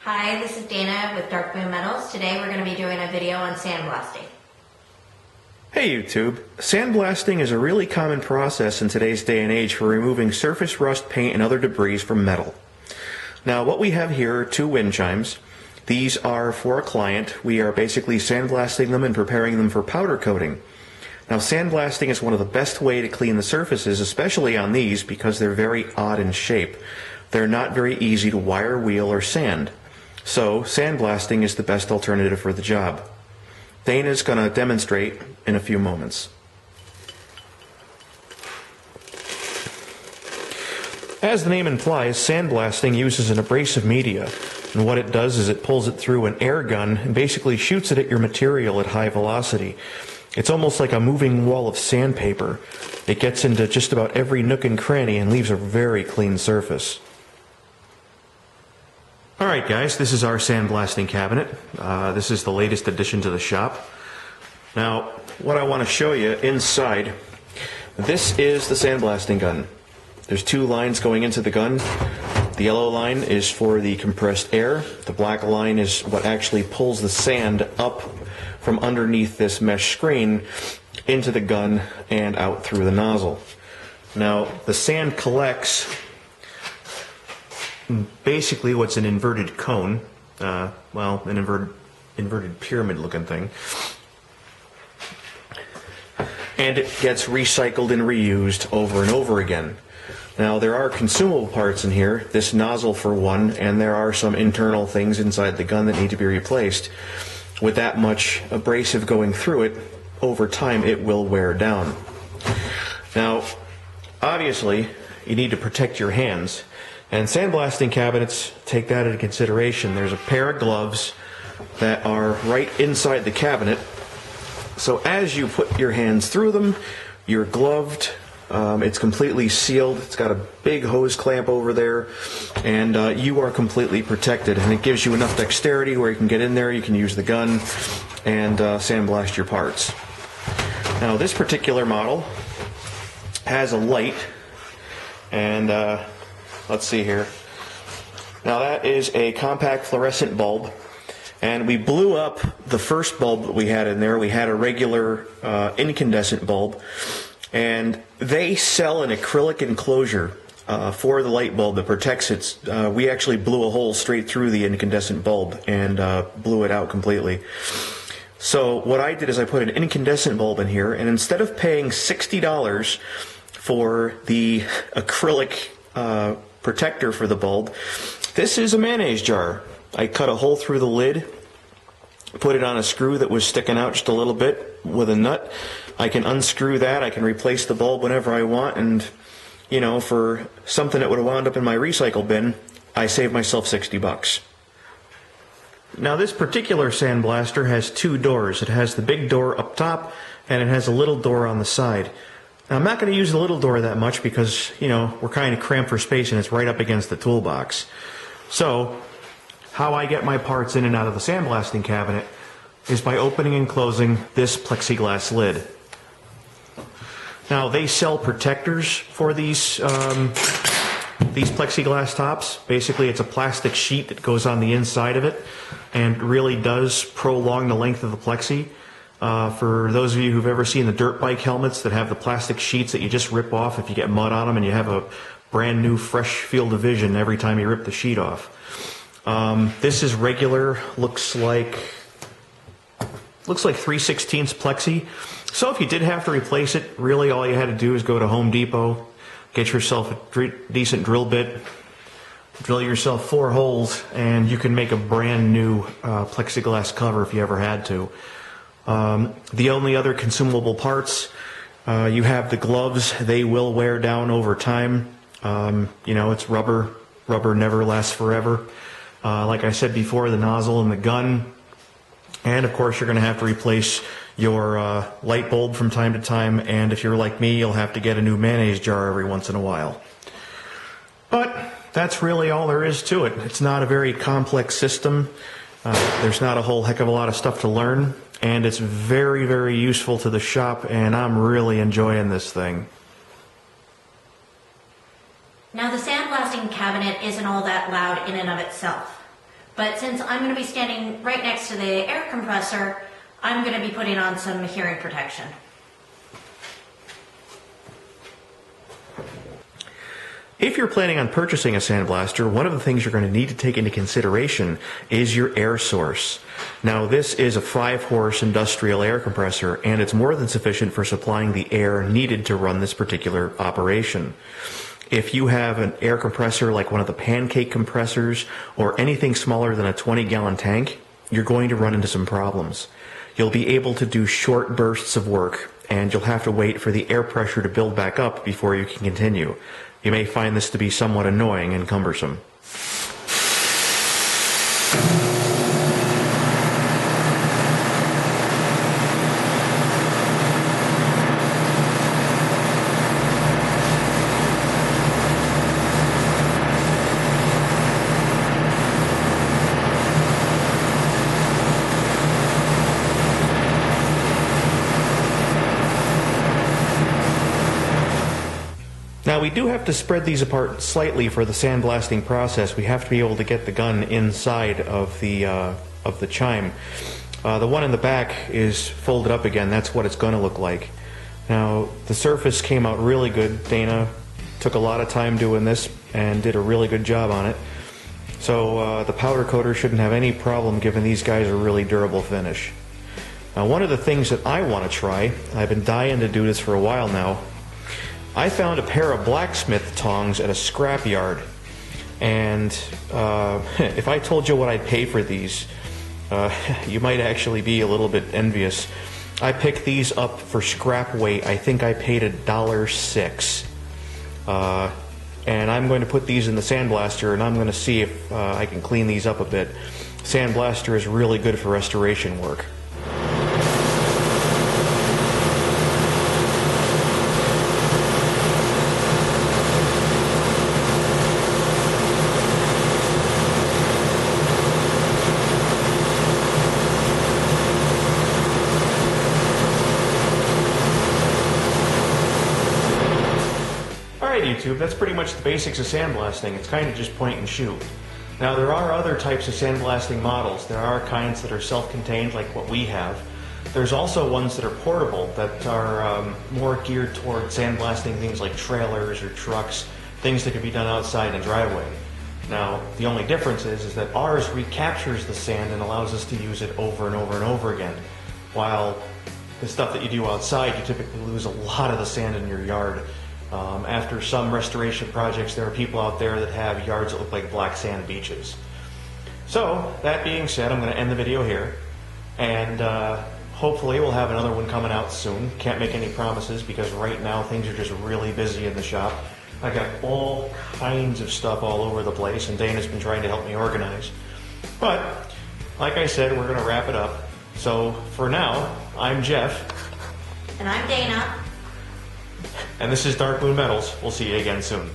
Hi, this is Dana with Darkmoon Metals. Today we're going to be doing a video on sandblasting. Hey YouTube! Sandblasting is a really common process in today's day and age for removing surface rust, paint, and other debris from metal. Now what we have here are two wind chimes. These are for a client. We are basically sandblasting them and preparing them for powder coating. Now sandblasting is one of the best way to clean the surfaces, especially on these, because they're very odd in shape. They're not very easy to wire, wheel, or sand. So sandblasting is the best alternative for the job. Dana's going to demonstrate in a few moments. As the name implies, sandblasting uses an abrasive media, and what it does is it pulls it through an air gun and basically shoots it at your material at high velocity. It's almost like a moving wall of sandpaper. It gets into just about every nook and cranny and leaves a very clean surface. Alright guys, this is our sandblasting cabinet. This is the latest addition to the shop. Now, what I want to show you inside, this is the sandblasting gun. There's two lines going into the gun. The yellow line is for the compressed air. The black line is what actually pulls the sand up from underneath this mesh screen into the gun and out through the nozzle. Now, the sand collects basically what's an inverted cone, well, an inverted pyramid looking thing, and it gets recycled and reused over and over again. Now there are consumable parts in here, this nozzle for one, and there are some internal things inside the gun that need to be replaced. With that much abrasive going through it, over time it will wear down. Now obviously you need to protect your hands. And sandblasting cabinets take that into consideration. There's a pair of gloves that are right inside the cabinet. So as you put your hands through them, you're gloved. It's completely sealed. It's got a big hose clamp over there. And you are completely protected. And it gives you enough dexterity where you can get in there, you can use the gun, and sandblast your parts. Now this particular model has a light. And let's see here. Now that is a compact fluorescent bulb, and we blew up the first bulb that we had in there. We had a regular incandescent bulb, and they sell an acrylic enclosure for the light bulb that protects it. We actually blew a hole straight through the incandescent bulb and blew it out completely. So what I did is I put an incandescent bulb in here, and instead of paying $60 for the acrylic protector for the bulb, this is a mayonnaise jar. I cut a hole through the lid, put it on a screw that was sticking out just a little bit with a nut. I can unscrew that, I can replace the bulb whenever I want, and you know, for something that would have wound up in my recycle bin, I saved myself 60 bucks. Now this particular sandblaster has two doors. It has the big door up top and it has a little door on the side. Now, I'm not going to use the little door that much because, you know, we're kind of cramped for space and it's right up against the toolbox. So, how I get my parts in and out of the sandblasting cabinet is by opening and closing this plexiglass lid. Now, they sell protectors for these plexiglass tops. Basically, it's a plastic sheet that goes on the inside of it and really does prolong the length of the plexi. For those of you who've ever seen the dirt bike helmets that have the plastic sheets that you just rip off if you get mud on them, and you have a brand new fresh field of vision every time you rip the sheet off. This is regular, looks like 3/16 plexi. So if you did have to replace it, really all you had to do is go to Home Depot, get yourself a decent drill bit, drill yourself 4 holes, and you can make a brand new plexiglass cover if you ever had to. The only other consumable parts, you have the gloves. They will wear down over time. You know, it's rubber. Rubber never lasts forever. Like I said before, the nozzle and the gun. And of course you're going to have to replace your light bulb from time to time, and if you're like me, you'll have to get a new mayonnaise jar every once in a while. But that's really all there is to it. It's not a very complex system. There's not a whole heck of a lot of stuff to learn. And it's very, very useful to the shop, and I'm really enjoying this thing. Now the sandblasting cabinet isn't all that loud in and of itself. But since I'm going to be standing right next to the air compressor, I'm going to be putting on some hearing protection. If you're planning on purchasing a sandblaster, one of the things you're going to need to take into consideration is your air source. Now, this is a 5-horse industrial air compressor, and it's more than sufficient for supplying the air needed to run this particular operation. If you have an air compressor like one of the pancake compressors or anything smaller than a 20-gallon tank, you're going to run into some problems. You'll be able to do short bursts of work, and you'll have to wait for the air pressure to build back up before you can continue. You may find this to be somewhat annoying and cumbersome. Now, we do have to spread these apart slightly for the sandblasting process. We have to be able to get the gun inside of the chime. The one in the back is folded up again. That's what it's going to look like. Now, the surface came out really good. Dana took a lot of time doing this and did a really good job on it. So the powder coater shouldn't have any problem given these guys a really durable finish. Now, one of the things that I want to try, I've been dying to do this for a while now, I found a pair of blacksmith tongs at a scrapyard, and if I told you what I'd pay for these, you might actually be a little bit envious. I picked these up for scrap weight. I think I paid $1.06, and I'm going to put these in the sandblaster, and I'm going to see if I can clean these up a bit. Sandblaster is really good for restoration work. YouTube, that's pretty much the basics of sandblasting. It's kind of just point and shoot. Now, there are other types of sandblasting models. There are kinds that are self-contained, like what we have. There's also ones that are portable, that are more geared toward sandblasting things like trailers or trucks, things that can be done outside in a driveway. Now, the only difference is that ours recaptures the sand and allows us to use it over and over and over again, while the stuff that you do outside, you typically lose a lot of the sand in your yard. After some restoration projects, there are people out there that have yards that look like black sand beaches. So, that being said, I'm going to end the video here, and hopefully we'll have another one coming out soon. Can't make any promises because right now things are just really busy in the shop. I got all kinds of stuff all over the place, and Dana's been trying to help me organize. But, like I said, we're going to wrap it up. So, for now, I'm Jeff. And I'm Dana. And this is Darkmoon Metals. We'll see you again soon.